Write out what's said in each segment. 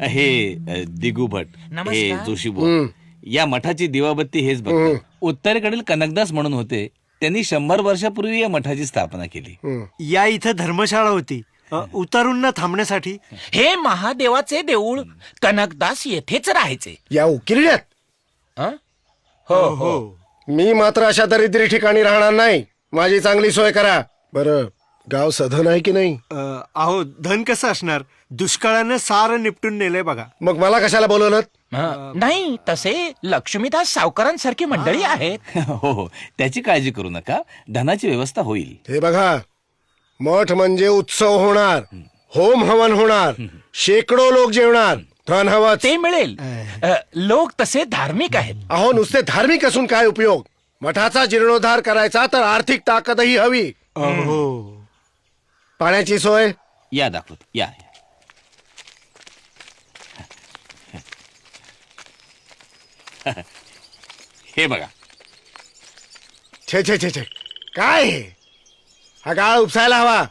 हे दिगू भट, हे नमस्कार. जोशीबुवा, या मठाची दिवाबत्ती हेच बघतात. उत्तरेकडील कनकदास म्हणून होते, त्यांनी 100 वर्षापूर्वी या मठाची स्थापना केली. या इथं धर्मशाळा होती उतारूंना थांबण्यासाठी. हे महादेवाचे देऊळ कनकदास येथेच राहायचे. या उकिरड्यात हं? हो हो मी मात्र अशा दरिद्री ठिकाणी राहणार नाही. माझी चांगली सोय करा. बरं, गाव सधन आहे की नाही? अहो धन कसं असणार, दुष्काळानं सारं निपटून नेलंय बघा. मग मला कशाला बोलवलं? नाही, तसे लक्ष्मीदास सावकारांसारखी मंडळी आहेत. हो हो, त्याची काळजी करू नका, धनाची व्यवस्था होईल. हे बघा, मठ म्हणजे उत्सव होणार, होम हवन होणार, शेकडो लोक जेवणार, धन हवंच. ते मिळेल. लोक तसे धार्मिक आहेत. अहो, नुसते धार्मिक असून काय उपयोग? मठाचा जीर्णोद्धार करायचा तर आर्थिक ताकदही हवी. हो पाण्याची सोय या दाखवत या. हे बघा. छे छे छे छे, काय हे? हा गाळ उपसायला हवा.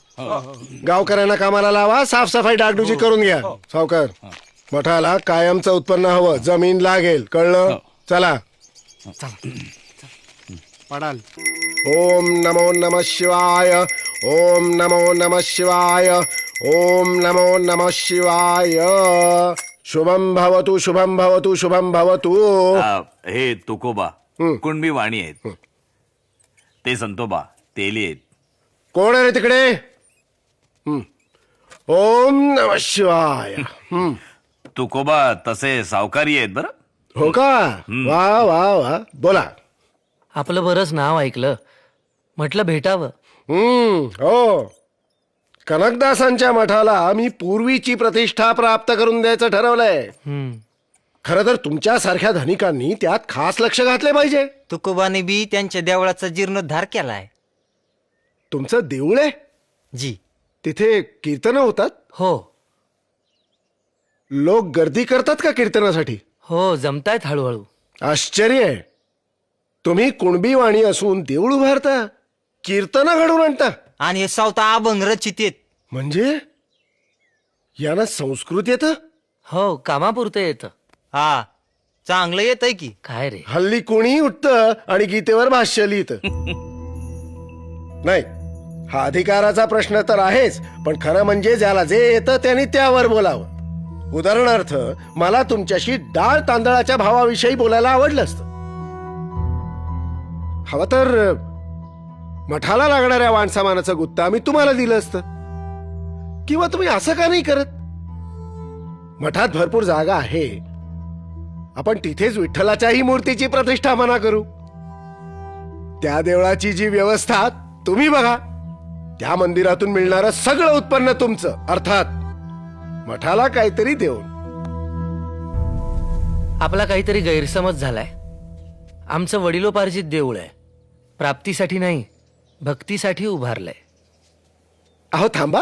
गावकऱ्यांना कामाला लावा, साफसफाई डागडुजी करून घ्या. सावकार, मठाला कायमचं उत्पन्न हवं, जमीन लागेल, कळलं? चला. पडाल. ओम नमो नमः शिवाय, ओम नमो नमः शिवाय, ओम नमो नमः शिवाय. शुभम भवतु, शुभम भवतु, शुभम भवतु. हे तुकोबा कुणबी वाणी आहेत, ते संतोबा तेली आहेत. कोण आहे रे तिकडे? ओम नमः शिवाय. तुकोबा तसे सावकारी आहेत बरं. हो का? वा वा वा, बोला. आपलं बरंच नाव ऐकलं, म्हटलं भेटावं. हो, कनकदासांच्या मठाला मी पूर्वीची प्रतिष्ठा प्राप्त करून द्यायचं ठरवलंय. खरं तर तुमच्यासारख्या धनिकांनी त्यात खास लक्ष घातले पाहिजे. तुकोबाने बी त्यांच्या देवळाचा जीर्णोद्धार केलाय. तुमचं देऊळ आहे? जी. तिथे कीर्तनं होतात? हो लोक गर्दी करतात का कीर्तनासाठी? हो, जमतायत हळूहळू. आश्चर्य आहे. तुम्ही कुणबी वाणी असून देऊळ उभारता, कीर्तनं घडवून आणता. आणि हे सावता अभंग रचित आहेत. म्हणजे यांना संस्कृत येतं? हो, कामापुरतं येतं. हा, चांगलं येतंय की. काय रे? हल्ली कोणी उठतं आणि गीतेवर भाष्य लिहितं. नाही, हा अधिकाराचा प्रश्न तर आहेच, पण खरं म्हणजे ज्याला जे येतं त्याने त्यावर बोलावं. उदाहरणार्थ, मला तुमच्याशी डाळ तांदळाच्या भावाविषयी बोलायला आवडलं असतं. हवं तर मठाला लागणाऱ्या वाणसामानाचं गुत्ता मी तुम्हाला दिलं असतं. किंवा तुम्ही असं का नाही करत? मठात भरपूर जागा आहे, आपण तिथेच विठ्ठलाच्याही मूर्तीची प्रतिष्ठापना करू. त्या देवळाची जी व्यवस्था तुम्ही बघा, त्या मंदिरातून मिळणारं सगळं उत्पन्न तुमचं, अर्थात मठाला काहीतरी देऊन. आपला काहीतरी गैरसमज झालाय. आमचं वडिलोपार्जित देऊळ आहे, प्राप्तीसाठी नाही भक्तीसाठी उभारलंय. अहो थांबा,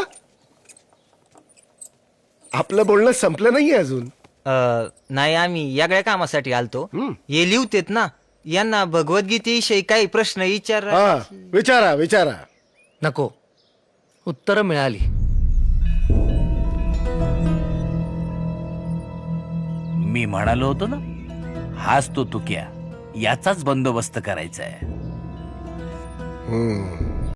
आपलं बोलणं संपलं नाहीये अजून. नाही, आम्ही यागळ्या कामासाठी आलतो. हे लिहतेत ना, यांना भगवद्गीतेविषयी काही प्रश्न विचार. हा, विचारा विचारा. नको, उत्तरं मिळाली. मी म्हणालो होतो ना, हाच तो तुक्या, याचाच बंदोबस्त करायचा आहे.